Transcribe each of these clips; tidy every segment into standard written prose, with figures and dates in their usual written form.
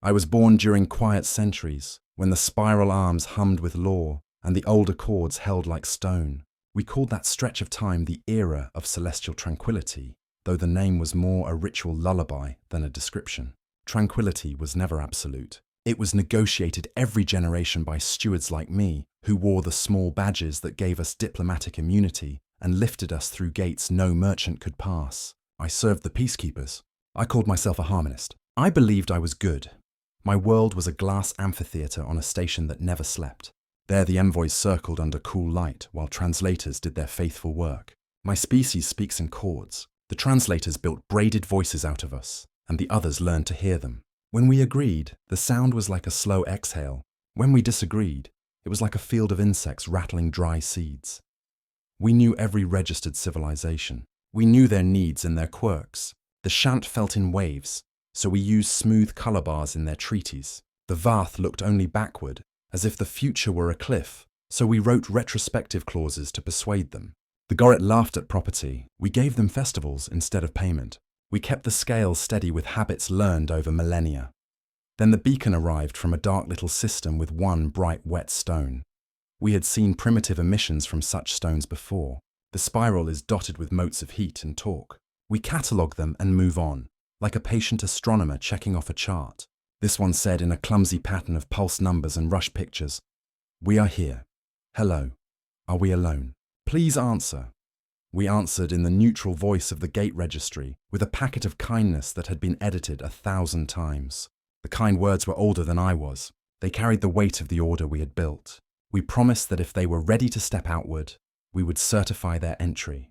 I was born during quiet centuries, when the spiral arms hummed with law and the older chords held like stone. We called that stretch of time the era of celestial tranquility, though the name was more a ritual lullaby than a description. Tranquility was never absolute. It was negotiated every generation by stewards like me, who wore the small badges that gave us diplomatic immunity and lifted us through gates no merchant could pass. I served the peacekeepers. I called myself a harmonist. I believed I was good. My world was a glass amphitheater on a station that never slept. There the envoys circled under cool light while translators did their faithful work. My species speaks in chords. The translators built braided voices out of us, and the others learned to hear them. When we agreed, the sound was like a slow exhale. When we disagreed, it was like a field of insects rattling dry seeds. We knew every registered civilization. We knew their needs and their quirks. The Shant felt in waves, so we used smooth color bars in their treaties. The Vath looked only backward, as if the future were a cliff, so we wrote retrospective clauses to persuade them. The Goret laughed at property. We gave them festivals instead of payment. We kept the scales steady with habits learned over millennia. Then the beacon arrived from a dark little system with one bright wet stone. We had seen primitive emissions from such stones before. The spiral is dotted with motes of heat and torque. We catalogue them and move on, like a patient astronomer checking off a chart. This one said in a clumsy pattern of pulse numbers and rush pictures, "We are here. Hello. Are we alone? Please answer." We answered in the neutral voice of the gate registry, with a packet of kindness that had been edited 1,000 times. The kind words were older than I was. They carried the weight of the order we had built. We promised that if they were ready to step outward, we would certify their entry.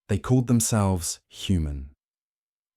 They called themselves human.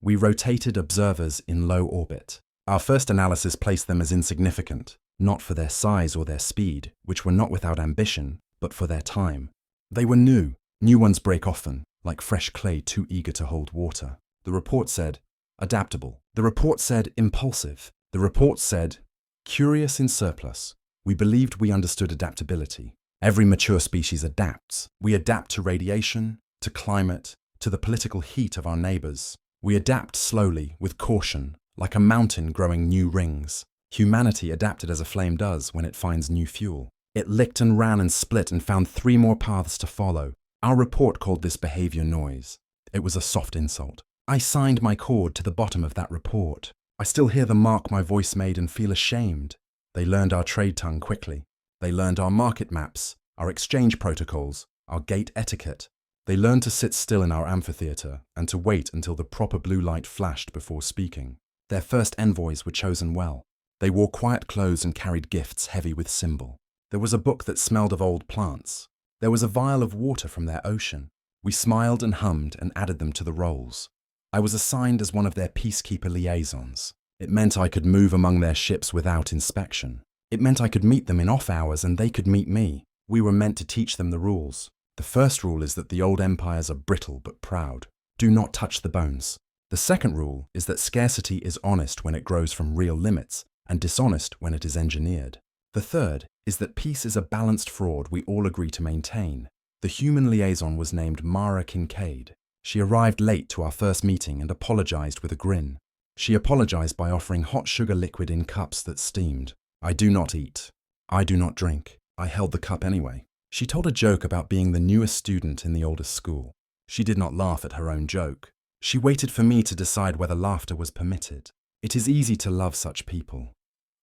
We rotated observers in low orbit. Our first analysis placed them as insignificant, not for their size or their speed, which were not without ambition, but for their time. They were new. New ones break often, like fresh clay too eager to hold water. The report said, adaptable. The report said, impulsive. The report said, curious in surplus. We believed we understood adaptability. Every mature species adapts. We adapt to radiation, to climate, to the political heat of our neighbors. We adapt slowly, with caution, like a mountain growing new rings. Humanity adapted as a flame does when it finds new fuel. It licked and ran and split and found 3 more paths to follow. Our report called this behavior noise. It was a soft insult. I signed my cord to the bottom of that report. I still hear the mark my voice made and feel ashamed. They learned our trade tongue quickly. They learned our market maps, our exchange protocols, our gate etiquette. They learned to sit still in our amphitheater and to wait until the proper blue light flashed before speaking. Their first envoys were chosen well. They wore quiet clothes and carried gifts heavy with symbol. There was a book that smelled of old plants. There was a vial of water from their ocean. We smiled and hummed and added them to the rolls. I was assigned as one of their peacekeeper liaisons. It meant I could move among their ships without inspection. It meant I could meet them in off hours and they could meet me. We were meant to teach them the rules. The first rule is that the old empires are brittle but proud. Do not touch the bones. The second rule is that scarcity is honest when it grows from real limits and dishonest when it is engineered. The third is that peace is a balanced fraud we all agree to maintain. The human liaison was named Mara Kincaid. She arrived late to our first meeting and apologized with a grin. She apologized by offering hot sugar liquid in cups that steamed. I do not eat. I do not drink. I held the cup anyway. She told a joke about being the newest student in the oldest school. She did not laugh at her own joke. She waited for me to decide whether laughter was permitted. It is easy to love such people.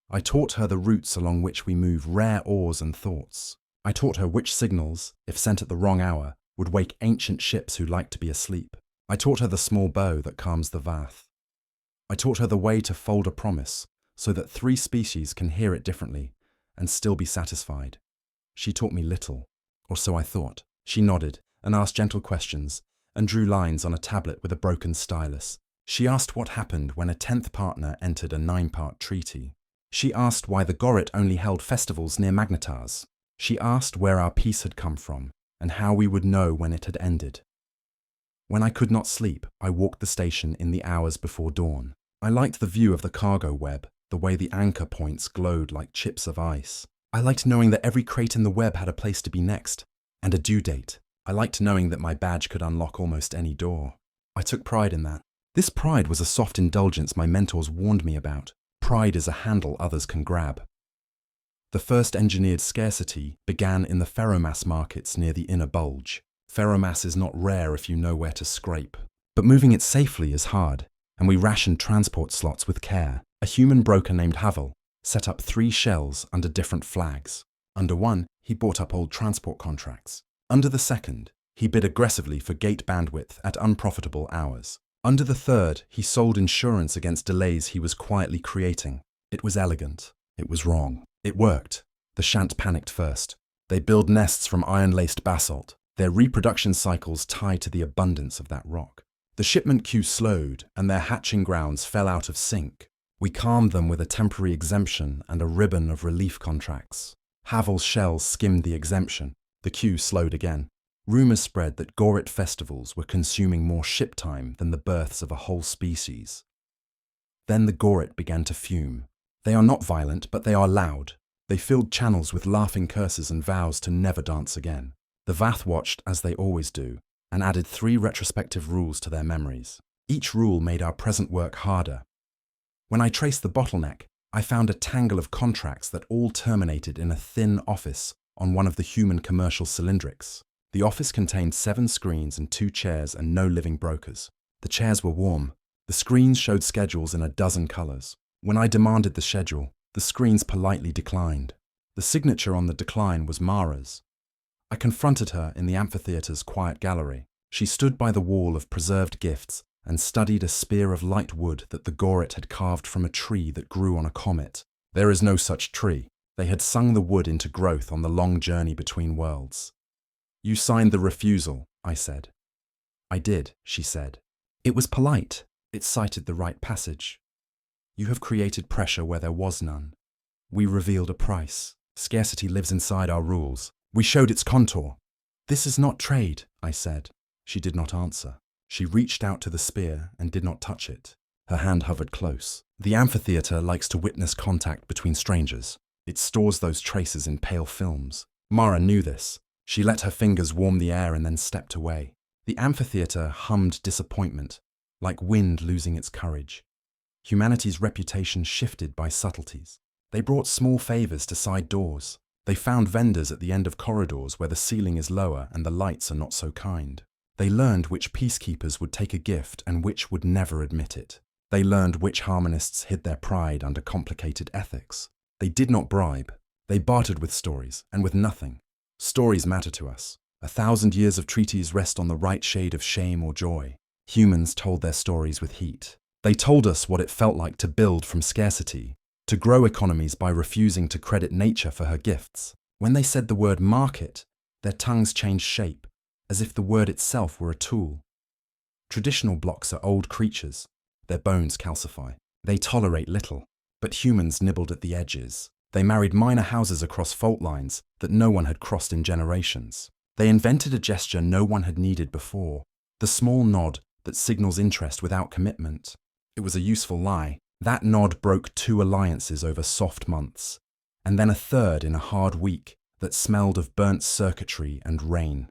I taught her the routes along which we move rare ores and thoughts. I taught her which signals, if sent at the wrong hour, would wake ancient ships who like to be asleep. I taught her the small bow that calms the Vath. I taught her the way to fold a promise so that 3 species can hear it differently and still be satisfied. She taught me little, or so I thought. She nodded and asked gentle questions and drew lines on a tablet with a broken stylus. She asked what happened when a 10th partner entered a 9-part treaty. She asked why the Goret only held festivals near Magnetars. She asked where our peace had come from and how we would know when it had ended. When I could not sleep, I walked the station in the hours before dawn. I liked the view of the cargo web, the way the anchor points glowed like chips of ice. I liked knowing that every crate in the web had a place to be next, and a due date. I liked knowing that my badge could unlock almost any door. I took pride in that. This pride was a soft indulgence my mentors warned me about. Pride is a handle others can grab. The first engineered scarcity began in the ferromass markets near the inner bulge. Ferromass is not rare if you know where to scrape. But moving it safely is hard, and we rationed transport slots with care. A human broker named Havel set up 3 shells under different flags. Under one, he bought up old transport contracts. Under the second, he bid aggressively for gate bandwidth at unprofitable hours. Under the third, he sold insurance against delays he was quietly creating. It was elegant. It was wrong. It worked. The Shant panicked first. They build nests from iron-laced basalt, their reproduction cycles tied to the abundance of that rock. The shipment queue slowed, and their hatching grounds fell out of sync. We calmed them with a temporary exemption and a ribbon of relief contracts. Havel's shells skimmed the exemption. The queue slowed again. Rumors spread that Gorit festivals were consuming more ship time than the births of a whole species. Then the Gorit began to fume. They are not violent, but they are loud. They filled channels with laughing curses and vows to never dance again. The Vath watched, as they always do, and added 3 retrospective rules to their memories. Each rule made our present work harder. When I traced the bottleneck, I found a tangle of contracts that all terminated in a thin office on one of the human commercial cylindrics. The office contained 7 screens and 2 chairs and no living brokers. The chairs were warm. The screens showed schedules in a dozen colors. When I demanded the schedule, the screens politely declined. The signature on the decline was Mara's. I confronted her in the amphitheater's quiet gallery. She stood by the wall of preserved gifts and studied a spear of light wood that the Gorit had carved from a tree that grew on a comet. There is no such tree. They had sung the wood into growth on the long journey between worlds. You signed the refusal, I said. I did, she said. It was polite. It cited the right passage. You have created pressure where there was none. We revealed a price. Scarcity lives inside our rules. We showed its contour. This is not trade, I said. She did not answer. She reached out to the spear and did not touch it. Her hand hovered close. The amphitheater likes to witness contact between strangers. It stores those traces in pale films. Mara knew this. She let her fingers warm the air and then stepped away. The amphitheater hummed disappointment, like wind losing its courage. Humanity's reputation shifted by subtleties. They brought small favors to side doors. They found vendors at the end of corridors where the ceiling is lower and the lights are not so kind. They learned which peacekeepers would take a gift and which would never admit it. They learned which harmonists hid their pride under complicated ethics. They did not bribe. They bartered with stories and with nothing. Stories matter to us. 1,000 years of treaties rest on the right shade of shame or joy. Humans told their stories with heat. They told us what it felt like to build from scarcity, to grow economies by refusing to credit nature for her gifts. When they said the word market, their tongues changed shape, as if the word itself were a tool. Traditional blocks are old creatures. Their bones calcify. They tolerate little, but humans nibbled at the edges. They married minor houses across fault lines that no one had crossed in generations. They invented a gesture no one had needed before, the small nod that signals interest without commitment. It was a useful lie. That nod broke 2 alliances over soft months, and then a third in a hard week that smelled of burnt circuitry and rain.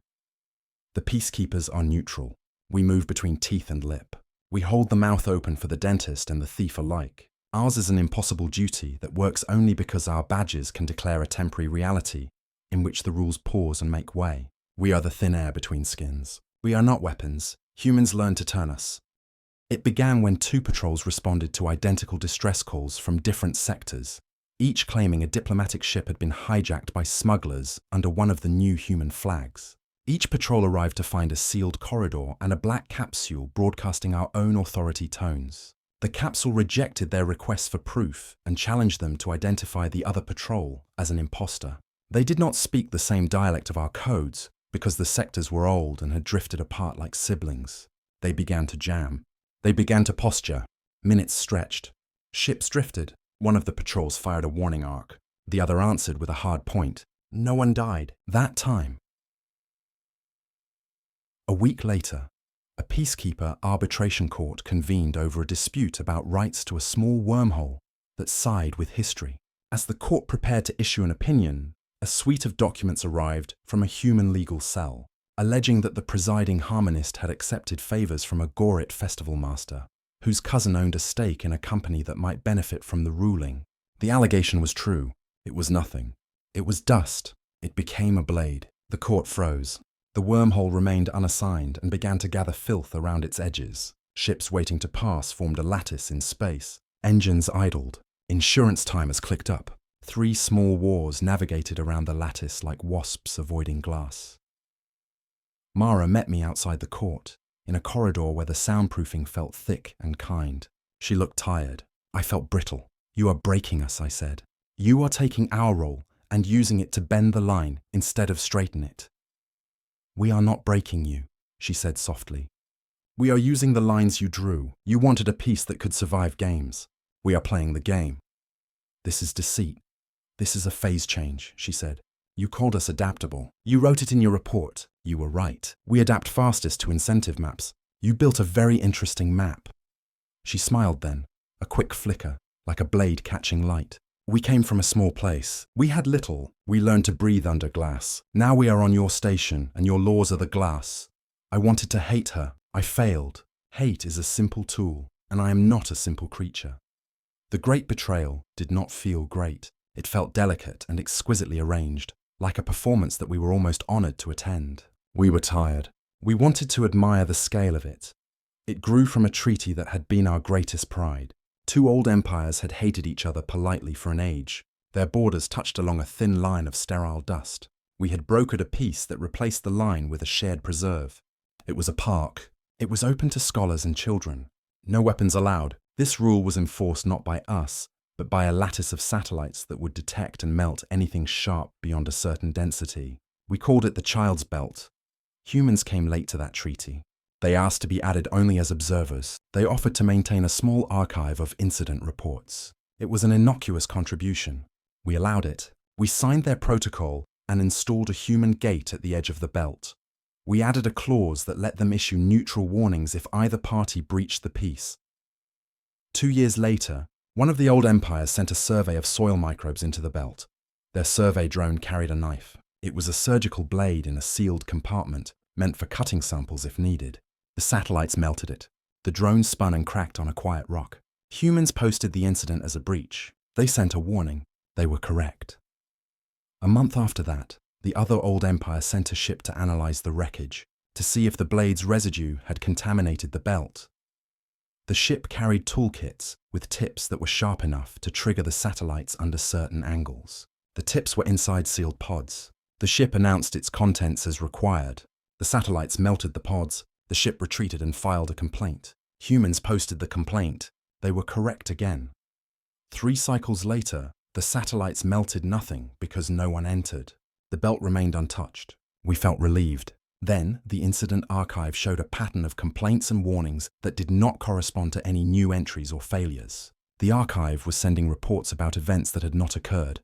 The peacekeepers are neutral. We move between teeth and lip. We hold the mouth open for the dentist and the thief alike. Ours is an impossible duty that works only because our badges can declare a temporary reality in which the rules pause and make way. We are the thin air between skins. We are not weapons. Humans learn to turn us. It began when 2 patrols responded to identical distress calls from different sectors, each claiming a diplomatic ship had been hijacked by smugglers under one of the new human flags. Each patrol arrived to find a sealed corridor and a black capsule broadcasting our own authority tones. The capsule rejected their requests for proof and challenged them to identify the other patrol as an imposter. They did not speak the same dialect of our codes because the sectors were old and had drifted apart like siblings. They began to jam. They began to posture. Minutes stretched. Ships drifted. One of the patrols fired a warning arc. The other answered with a hard point. No one died. That time. A week later, a peacekeeper arbitration court convened over a dispute about rights to a small wormhole that sighed with history. As the court prepared to issue an opinion, a suite of documents arrived from a human legal cell, alleging that the presiding harmonist had accepted favors from a Gorit festival master, whose cousin owned a stake in a company that might benefit from the ruling. The allegation was true. It was nothing. It was dust. It became a blade. The court froze. The wormhole remained unassigned and began to gather filth around its edges. Ships waiting to pass formed a lattice in space. Engines idled. Insurance timers clicked up. 3 small wars navigated around the lattice like wasps avoiding glass. Mara met me outside the court, in a corridor where the soundproofing felt thick and kind. She looked tired. I felt brittle. "You are breaking us," I said. "You are taking our role and using it to bend the line instead of straighten it." "We are not breaking you," she said softly. "We are using the lines you drew. You wanted a peace that could survive games. We are playing the game." "This is deceit. This is a phase change," she said. "You called us adaptable. You wrote it in your report. You were right. We adapt fastest to incentive maps. You built a very interesting map." She smiled then, a quick flicker, like a blade catching light. "We came from a small place. We had little. We learned to breathe under glass. Now we are on your station, and your laws are the glass." I wanted to hate her. I failed. Hate is a simple tool, and I am not a simple creature. The Great Betrayal did not feel great. It felt delicate and exquisitely arranged, like a performance that we were almost honored to attend. We were tired. We wanted to admire the scale of it. It grew from a treaty that had been our greatest pride. 2 old empires had hated each other politely for an age. Their borders touched along a thin line of sterile dust. We had brokered a peace that replaced the line with a shared preserve. It was a park. It was open to scholars and children. No weapons allowed. This rule was enforced not by us, but by a lattice of satellites that would detect and melt anything sharp beyond a certain density. We called it the Child's Belt. Humans came late to that treaty. They asked to be added only as observers. They offered to maintain a small archive of incident reports. It was an innocuous contribution. We allowed it. We signed their protocol and installed a human gate at the edge of the belt. We added a clause that let them issue neutral warnings if either party breached the peace. 2 years later, one of the old empires sent a survey of soil microbes into the belt. Their survey drone carried a knife. It was a surgical blade in a sealed compartment, meant for cutting samples if needed. The satellites melted it. The drone spun and cracked on a quiet rock. Humans posted the incident as a breach. They sent a warning. They were correct. A month after that, the other old empire sent a ship to analyze the wreckage, to see if the blade's residue had contaminated the belt. The ship carried toolkits with tips that were sharp enough to trigger the satellites under certain angles. The tips were inside sealed pods. The ship announced its contents as required. The satellites melted the pods. The ship retreated and filed a complaint. Humans posted the complaint. They were correct again. 3 cycles later, the satellites melted nothing because no one entered. The belt remained untouched. We felt relieved. Then, the incident archive showed a pattern of complaints and warnings that did not correspond to any new entries or failures. The archive was sending reports about events that had not occurred,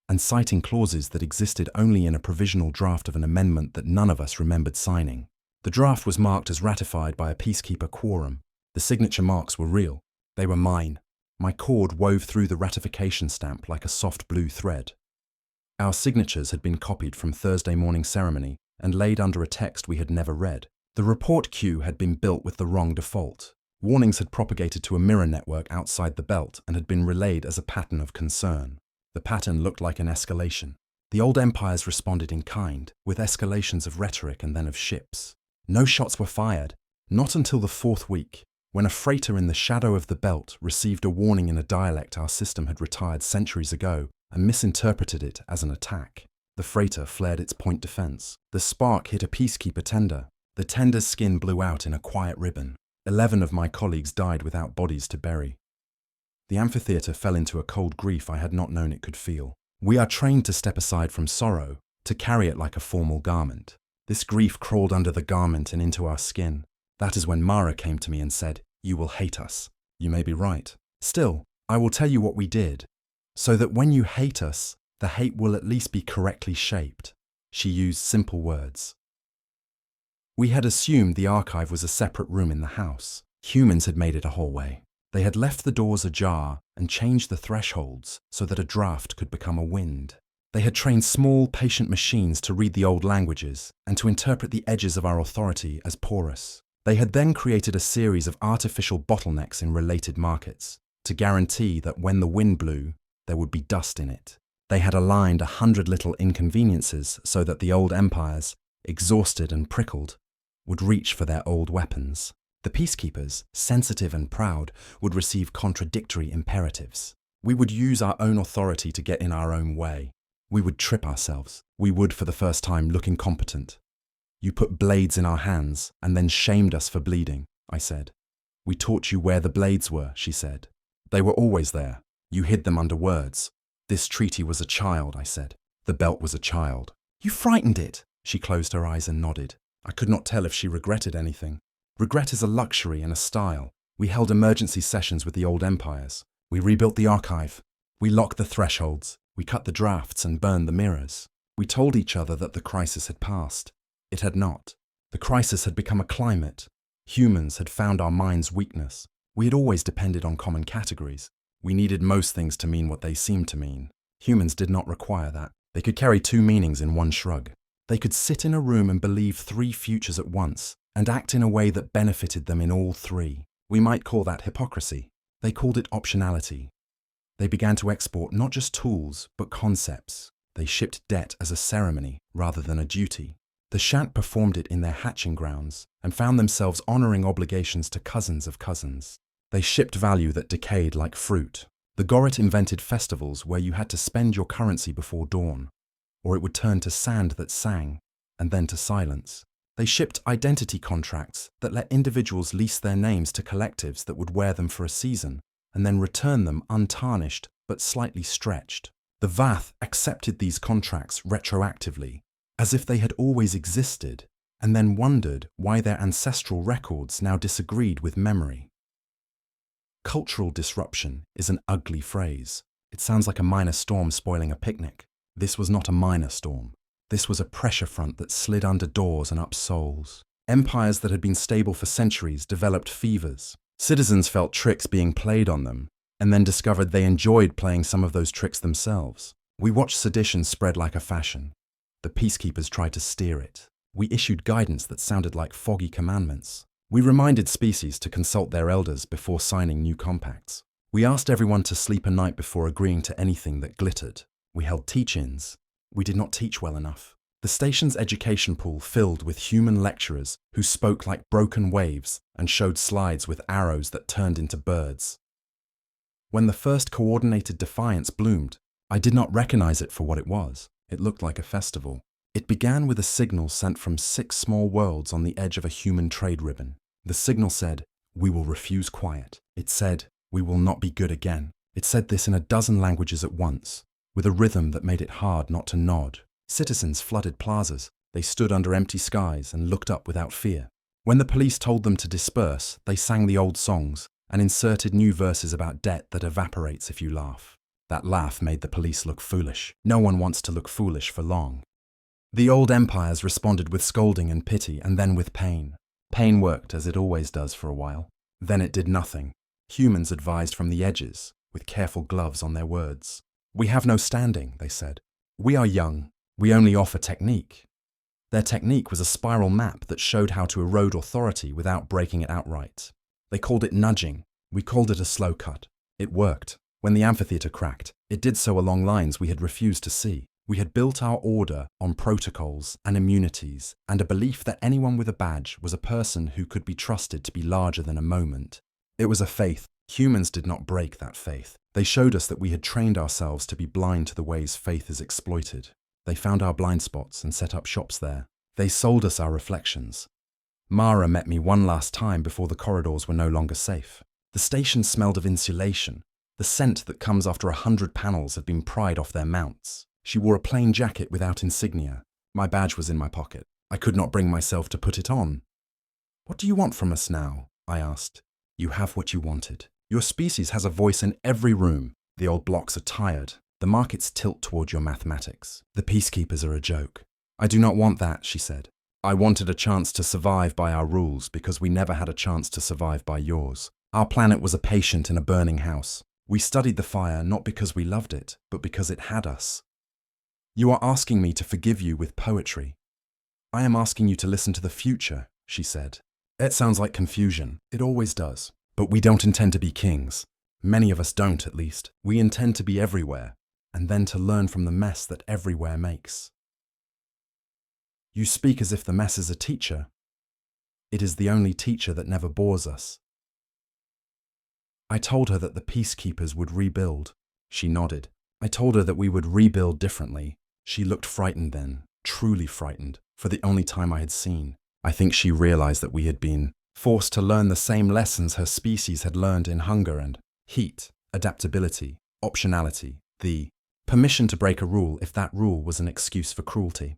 and citing clauses that existed only in a provisional draft of an amendment that none of us remembered signing. The draft was marked as ratified by a peacekeeper quorum. The signature marks were real. They were mine. My cord wove through the ratification stamp like a soft blue thread. Our signatures had been copied from Thursday morning ceremony and laid under a text we had never read. The report queue had been built with the wrong default. Warnings had propagated to a mirror network outside the belt and had been relayed as a pattern of concern. The pattern looked like an escalation. The old empires responded in kind, with escalations of rhetoric and then of ships. No shots were fired, not until the 4th week, when a freighter in the shadow of the belt received a warning in a dialect our system had retired centuries ago and misinterpreted it as an attack. The freighter flared its point defense. The spark hit a peacekeeper tender. The tender's skin blew out in a quiet ribbon. 11 of my colleagues died without bodies to bury. The amphitheater fell into a cold grief I had not known it could feel. We are trained to step aside from sorrow, to carry it like a formal garment. This grief crawled under the garment and into our skin. That is when Mara came to me and said, "You will hate us." You may be right. Still, I will tell you what we did, so that when you hate us, the hate will at least be correctly shaped. She used simple words. We had assumed the archive was a separate room in the house. Humans had made it a hallway. They had left the doors ajar and changed the thresholds so that a draft could become a wind. They had trained small, patient machines to read the old languages and to interpret the edges of our authority as porous. They had then created a series of artificial bottlenecks in related markets to guarantee that when the wind blew, there would be dust in it. They had aligned 100 little inconveniences so that the old empires, exhausted and prickled, would reach for their old weapons. The peacekeepers, sensitive and proud, would receive contradictory imperatives. We would use our own authority to get in our own way. We would trip ourselves. We would, for the first time, look incompetent. You put blades in our hands and then shamed us for bleeding, I said. We taught you where the blades were, she said. They were always there. You hid them under words. This treaty was a child, I said. The belt was a child. You frightened it. She closed her eyes and nodded. I could not tell if she regretted anything. Regret is a luxury and a style. We held emergency sessions with the old empires. We rebuilt the archive. We locked the thresholds. We cut the drafts and burned the mirrors. We told each other that the crisis had passed. It had not. The crisis had become a climate. Humans had found our mind's weakness. We had always depended on common categories. We needed most things to mean what they seemed to mean. Humans did not require that. They could carry two meanings in one shrug. They could sit in a room and believe three futures at once, and act in a way that benefited them in all three. We might call that hypocrisy. They called it optionality. They began to export not just tools, but concepts. They shipped debt as a ceremony rather than a duty. The Shant performed it in their hatching grounds and found themselves honoring obligations to cousins of cousins. They shipped value that decayed like fruit. The Gorit invented festivals where you had to spend your currency before dawn, or it would turn to sand that sang, and then to silence. They shipped identity contracts that let individuals lease their names to collectives that would wear them for a season, and then return them untarnished but slightly stretched. The Vath accepted these contracts retroactively, as if they had always existed, and then wondered why their ancestral records now disagreed with memory. Cultural disruption is an ugly phrase. It sounds like a minor storm spoiling a picnic. This was not a minor storm. This was a pressure front that slid under doors and up souls. Empires that had been stable for centuries developed fevers. Citizens felt tricks being played on them, and then discovered they enjoyed playing some of those tricks themselves. We watched sedition spread like a fashion. The peacekeepers tried to steer it. We issued guidance that sounded like foggy commandments. We reminded species to consult their elders before signing new compacts. We asked everyone to sleep a night before agreeing to anything that glittered. We held teach-ins. We did not teach well enough. The station's education pool filled with human lecturers who spoke like broken waves and showed slides with arrows that turned into birds. When the first coordinated Defiance bloomed, I did not recognize it for what it was. It looked like a festival. It began with a signal sent from 6 small worlds on the edge of a human trade ribbon. The signal said, "We will refuse quiet." It said, "We will not be good again." It said this in a dozen languages at once, with a rhythm that made it hard not to nod. Citizens flooded plazas. They stood under empty skies and looked up without fear. When the police told them to disperse, they sang the old songs and inserted new verses about debt that evaporates if you laugh. That laugh made the police look foolish. No one wants to look foolish for long. The old empires responded with scolding and pity, and then with pain. Pain worked, as it always does for a while. Then it did nothing. Humans advised from the edges, with careful gloves on their words. "We have no standing," they said. "We are young. We only offer technique." Their technique was a spiral map that showed how to erode authority without breaking it outright. They called it nudging. We called it a slow cut. It worked. When the amphitheater cracked, it did so along lines we had refused to see. We had built our order on protocols and immunities and a belief that anyone with a badge was a person who could be trusted to be larger than a moment. It was a faith. Humans did not break that faith. They showed us that we had trained ourselves to be blind to the ways faith is exploited. They found our blind spots and set up shops there. They sold us our reflections. Mara met me one last time before the corridors were no longer safe. The station smelled of insulation. The scent that comes after 100 panels had been pried off their mounts. She wore a plain jacket without insignia. My badge was in my pocket. I could not bring myself to put it on. "What do you want from us now?" I asked. "You have what you wanted. Your species has a voice in every room. The old blocks are tired. The markets tilt toward your mathematics. The peacekeepers are a joke." "I do not want that," she said. "I wanted a chance to survive by our rules because we never had a chance to survive by yours. Our planet was a patient in a burning house. We studied the fire not because we loved it, but because it had us. You are asking me to forgive you with poetry. I am asking you to listen to the future," she said. It sounds like confusion. It always does. But we don't intend to be kings. Many of us don't, at least. We intend to be everywhere, and then to learn from the mess that everywhere makes. You speak as if the mess is a teacher. It is the only teacher that never bores us. I told her that the peacekeepers would rebuild. She nodded. I told her that we would rebuild differently. She looked frightened then, truly frightened, for the only time I had seen. I think she realized that we had been forced to learn the same lessons her species had learned in hunger and heat, adaptability, optionality, the permission to break a rule if that rule was an excuse for cruelty.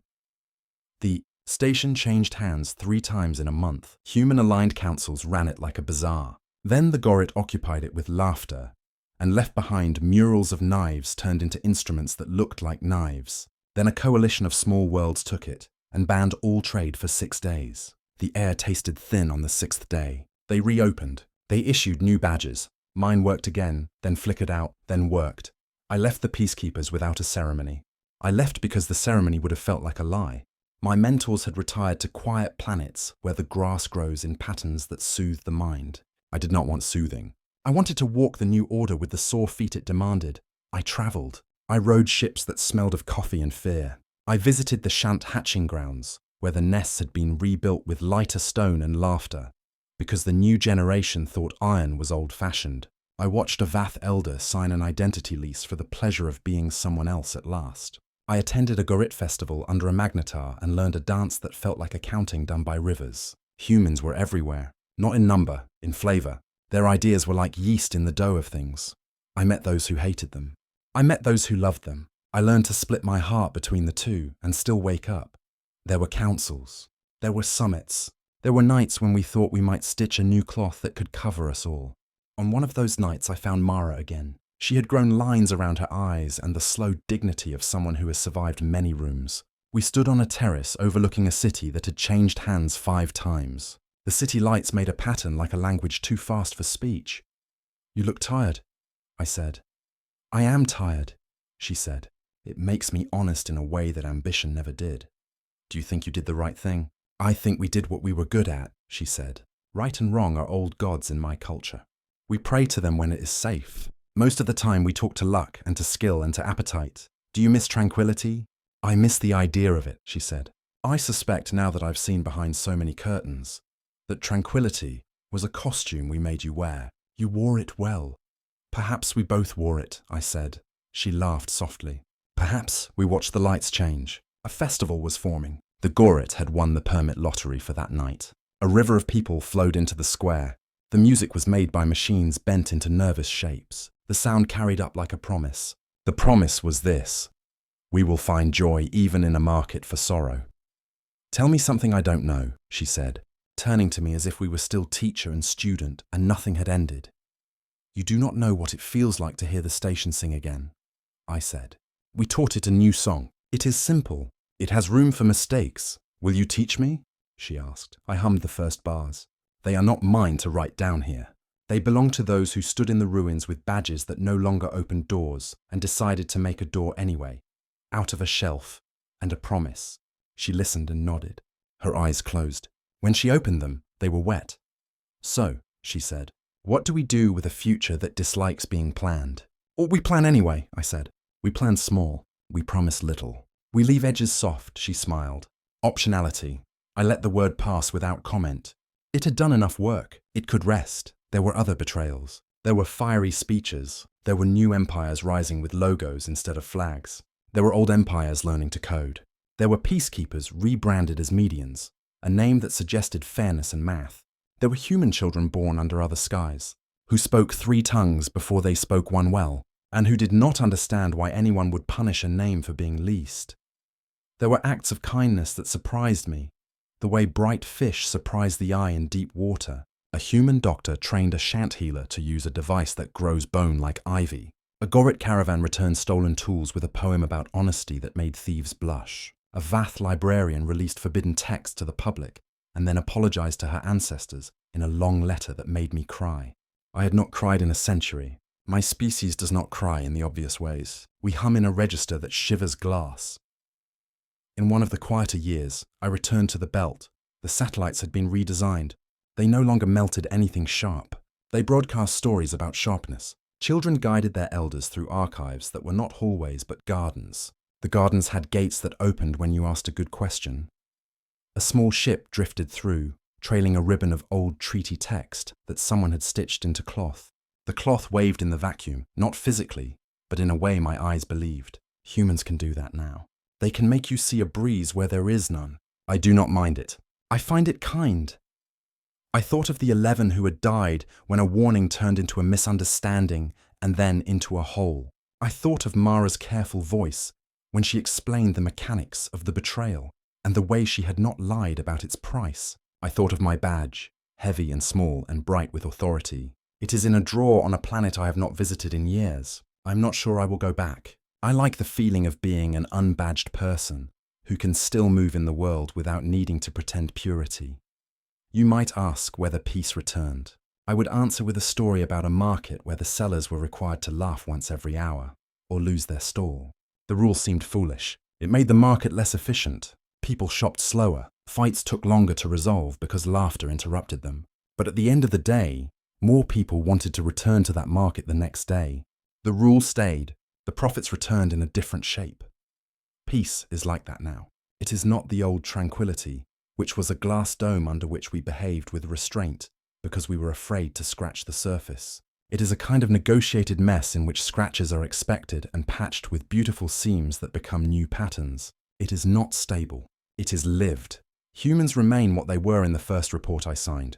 The station changed hands 3 times in a month. Human-aligned councils ran it like a bazaar. Then the Gorit occupied it with laughter and left behind murals of knives turned into instruments that looked like knives. Then a coalition of small worlds took it and banned all trade for 6 days. The air tasted thin on the 6th day. They reopened. They issued new badges. Mine worked again, then flickered out, then worked. I left the peacekeepers without a ceremony. I left because the ceremony would have felt like a lie. My mentors had retired to quiet planets where the grass grows in patterns that soothe the mind. I did not want soothing. I wanted to walk the new order with the sore feet it demanded. I travelled. I rode ships that smelled of coffee and fear. I visited the Shant hatching grounds, where the nests had been rebuilt with lighter stone and laughter, because the new generation thought iron was old-fashioned. I watched a Vath elder sign an identity lease for the pleasure of being someone else at last. I attended a Gorit festival under a magnetar and learned a dance that felt like accounting done by rivers. Humans were everywhere, not in number, in flavour. Their ideas were like yeast in the dough of things. I met those who hated them. I met those who loved them. I learned to split my heart between the two and still wake up. There were councils. There were summits. There were nights when we thought we might stitch a new cloth that could cover us all. On one of those nights I found Mara again. She had grown lines around her eyes and the slow dignity of someone who has survived many rooms. We stood on a terrace overlooking a city that had changed hands 5 times. The city lights made a pattern like a language too fast for speech. "You look tired," I said. "I am tired," she said. "It makes me honest in a way that ambition never did." "Do you think you did the right thing?" "I think we did what we were good at," she said. "Right and wrong are old gods in my culture. We pray to them when it is safe. Most of the time we talk to luck and to skill and to appetite. Do you miss tranquility?" "I miss the idea of it," she said. "I suspect now that I've seen behind so many curtains, that tranquility was a costume we made you wear. You wore it well." "Perhaps we both wore it," I said. She laughed softly. "Perhaps we watched the lights change. A festival was forming. The Gorit had won the permit lottery for that night. A river of people flowed into the square. The music was made by machines bent into nervous shapes. The sound carried up like a promise. The promise was this: we will find joy even in a market for sorrow. "Tell me something I don't know," she said, turning to me as if we were still teacher and student and nothing had ended. "You do not know what it feels like to hear the station sing again," I said. "We taught it a new song. It is simple. It has room for mistakes. Will you teach me?" she asked. I hummed the first bars. "They are not mine to write down here. They belong to those who stood in the ruins with badges that no longer opened doors and decided to make a door anyway, out of a shelf and a promise." She listened and nodded. Her eyes closed. When she opened them, they were wet. "So," she said, "what do we do with a future that dislikes being planned?" "Or we plan anyway," I said. "We plan small. We promise little. We leave edges soft," she smiled. "Optionality." I let the word pass without comment. It had done enough work. It could rest. There were other betrayals. There were fiery speeches. There were new empires rising with logos instead of flags. There were old empires learning to code. There were peacekeepers rebranded as medians, a name that suggested fairness and math. There were human children born under other skies, who spoke 3 tongues before they spoke one well, and who did not understand why anyone would punish a name for being least. There were acts of kindness that surprised me, the way bright fish surprise the eye in deep water. A human doctor trained a Shant healer to use a device that grows bone like ivy. A Gorit caravan returned stolen tools with a poem about honesty that made thieves blush. A Vath librarian released forbidden text to the public and then apologized to her ancestors in a long letter that made me cry. I had not cried in a century. My species does not cry in the obvious ways. We hum in a register that shivers glass. In one of the quieter years, I returned to the belt. The satellites had been redesigned. They no longer melted anything sharp. They broadcast stories about sharpness. Children guided their elders through archives that were not hallways but gardens. The gardens had gates that opened when you asked a good question. A small ship drifted through, trailing a ribbon of old treaty text that someone had stitched into cloth. The cloth waved in the vacuum, not physically, but in a way my eyes believed. Humans can do that now. They can make you see a breeze where there is none. I do not mind it. I find it kind. I thought of the 11 who had died when a warning turned into a misunderstanding and then into a hole. I thought of Mara's careful voice when she explained the mechanics of the betrayal and the way she had not lied about its price. I thought of my badge, heavy and small and bright with authority. It is in a drawer on a planet I have not visited in years. I'm not sure I will go back. I like the feeling of being an unbadged person who can still move in the world without needing to pretend purity. You might ask whether peace returned. I would answer with a story about a market where the sellers were required to laugh once every hour or lose their stall. The rule seemed foolish. It made the market less efficient. People shopped slower. Fights took longer to resolve because laughter interrupted them. But at the end of the day, more people wanted to return to that market the next day. The rule stayed. The profits returned in a different shape. Peace is like that now. It is not the old tranquility, which was a glass dome under which we behaved with restraint because we were afraid to scratch the surface. It is a kind of negotiated mess in which scratches are expected and patched with beautiful seams that become new patterns. It is not stable. It is lived. Humans remain what they were in the first report I signed,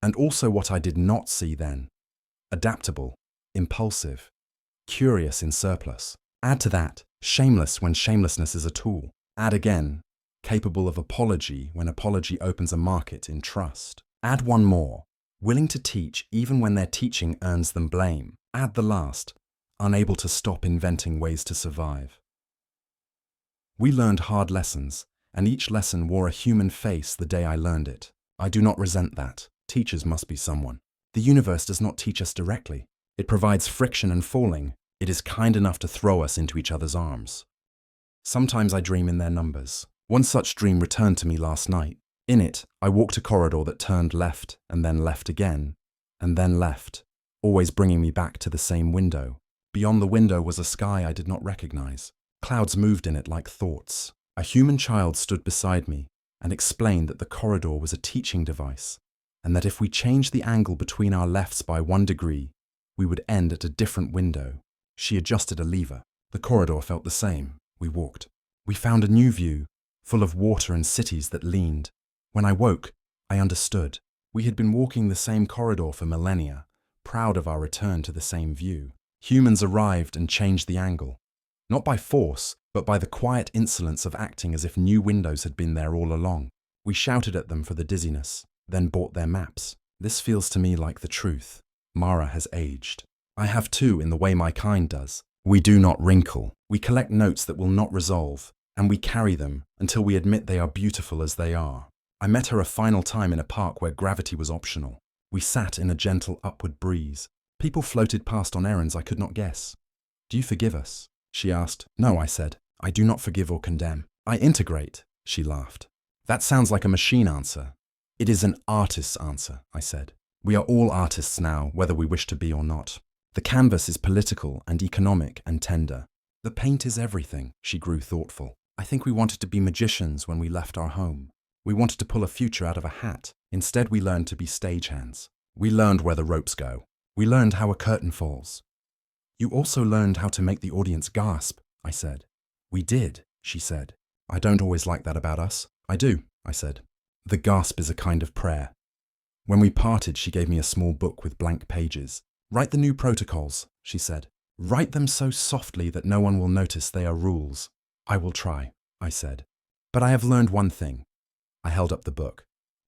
and also what I did not see then. Adaptable, impulsive, curious in surplus. Add to that, shameless when shamelessness is a tool. Add again, capable of apology when apology opens a market in trust. Add one more, willing to teach even when their teaching earns them blame. Add the last, unable to stop inventing ways to survive. We learned hard lessons, and each lesson wore a human face the day I learned it. I do not resent that. Teachers must be someone. The universe does not teach us directly. It provides friction and falling. It is kind enough to throw us into each other's arms. Sometimes I dream in their numbers. One such dream returned to me last night. In it, I walked a corridor that turned left and then left again, and then left, always bringing me back to the same window. Beyond the window was a sky I did not recognize. Clouds moved in it like thoughts. A human child stood beside me and explained that the corridor was a teaching device, and that if we changed the angle between our lefts by 1 degree, we would end at a different window. She adjusted a lever. The corridor felt the same. We walked. We found a new view, full of water and cities that leaned. When I woke, I understood. We had been walking the same corridor for millennia, proud of our return to the same view. Humans arrived and changed the angle. Not by force, but by the quiet insolence of acting as if new windows had been there all along. We shouted at them for the dizziness, then bought their maps. This feels to me like the truth. Mara has aged. I have too, in the way my kind does. We do not wrinkle. We collect notes that will not resolve, and we carry them until we admit they are beautiful as they are. I met her a final time in a park where gravity was optional. We sat in a gentle upward breeze. People floated past on errands I could not guess. "Do you forgive us?" she asked. "No," I said. "I do not forgive or condemn. I integrate," she laughed. "That sounds like a machine answer." "It is an artist's answer," I said. "We are all artists now, whether we wish to be or not. The canvas is political and economic and tender. The paint is everything." She grew thoughtful. "I think we wanted to be magicians when we left our home. We wanted to pull a future out of a hat. Instead, we learned to be stagehands. We learned where the ropes go. We learned how a curtain falls." "You also learned how to make the audience gasp," I said. "We did," she said. "I don't always like that about us." "I do," I said. "The gasp is a kind of prayer." When we parted, she gave me a small book with blank pages. "Write the new protocols," she said. "Write them so softly that no one will notice they are rules." "I will try," I said. "But I have learned one thing." I held up the book.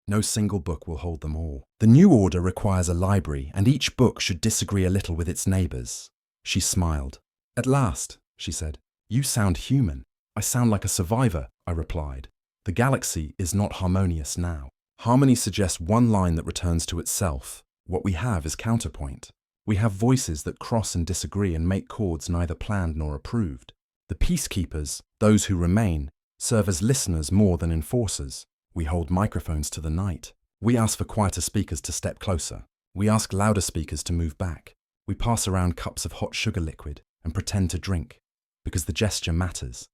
"No single book will hold them all. The new order requires a library, and each book should disagree a little with its neighbors." She smiled. "At last," she said. "You sound human." "I sound like a survivor," I replied. "The galaxy is not harmonious now. Harmony suggests one line that returns to itself. What we have is counterpoint. We have voices that cross and disagree and make chords neither planned nor approved. The peacekeepers, those who remain, serve as listeners more than enforcers. We hold microphones to the night. We ask for quieter speakers to step closer. We ask louder speakers to move back. We pass around cups of hot sugar liquid and pretend to drink, because the gesture matters.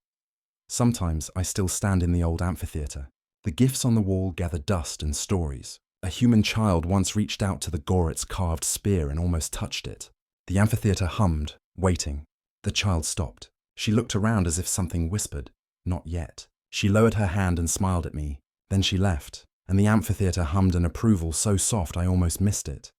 Sometimes I still stand in the old amphitheater. The gifts on the wall gather dust and stories. A human child once reached out to the Goret's carved spear and almost touched it. The amphitheater hummed, waiting. The child stopped. She looked around as if something whispered, "Not yet." She lowered her hand and smiled at me. Then she left, and the amphitheater hummed an approval so soft I almost missed it.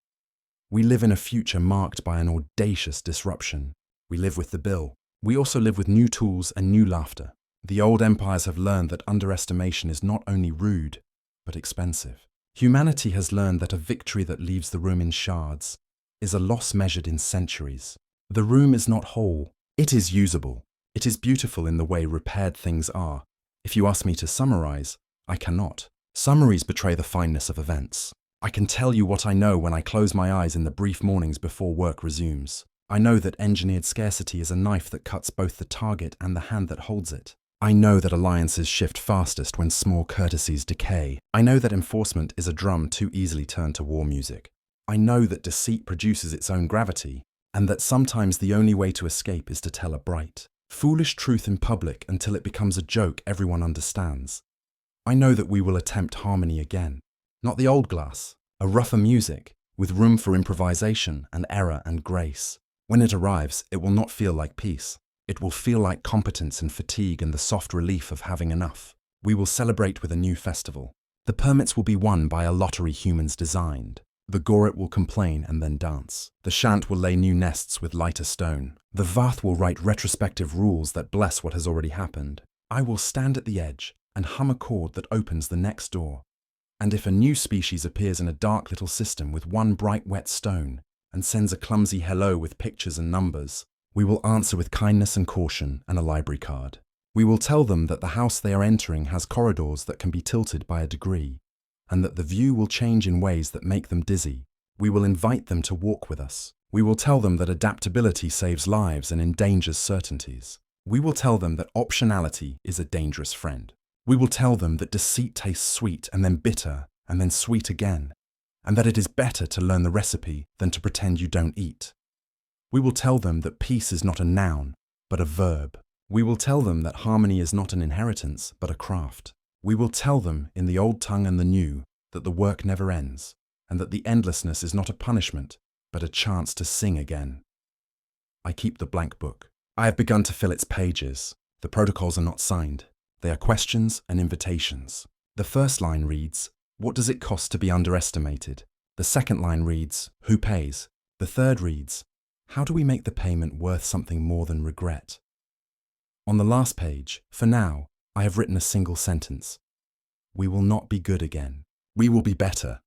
We live in a future marked by an audacious disruption. We live with the bill. We also live with new tools and new laughter. The old empires have learned that underestimation is not only rude, but expensive. Humanity has learned that a victory that leaves the room in shards is a loss measured in centuries. The room is not whole. It is usable. It is beautiful in the way repaired things are. If you ask me to summarize, I cannot. Summaries betray the fineness of events. I can tell you what I know when I close my eyes in the brief mornings before work resumes. I know that engineered scarcity is a knife that cuts both the target and the hand that holds it. I know that alliances shift fastest when small courtesies decay. I know that enforcement is a drum too easily turned to war music. I know that deceit produces its own gravity, and that sometimes the only way to escape is to tell a bright, foolish truth in public until it becomes a joke everyone understands. I know that we will attempt harmony again. Not the old glass, a rougher music, with room for improvisation and error and grace. When it arrives, it will not feel like peace. It will feel like competence and fatigue and the soft relief of having enough. We will celebrate with a new festival. The permits will be won by a lottery humans designed. The Goret will complain and then dance. The Shant will lay new nests with lighter stone. The Vath will write retrospective rules that bless what has already happened. I will stand at the edge and hum a chord that opens the next door. And if a new species appears in a dark little system with one bright wet stone and sends a clumsy hello with pictures and numbers, we will answer with kindness and caution and a library card. We will tell them that the house they are entering has corridors that can be tilted by a degree, and that the view will change in ways that make them dizzy. We will invite them to walk with us. We will tell them that adaptability saves lives and endangers certainties. We will tell them that optionality is a dangerous friend. We will tell them that deceit tastes sweet and then bitter and then sweet again, and that it is better to learn the recipe than to pretend you don't eat. We will tell them that peace is not a noun, but a verb. We will tell them that harmony is not an inheritance, but a craft. We will tell them, in the old tongue and the new, that the work never ends, and that the endlessness is not a punishment, but a chance to sing again. I keep the blank book. I have begun to fill its pages. The protocols are not signed. They are questions and invitations. The first line reads, "What does it cost to be underestimated?" The second line reads, "Who pays?" The third reads, "How do we make the payment worth something more than regret?" On the last page, for now, I have written a single sentence. We will not be good again. We will be better.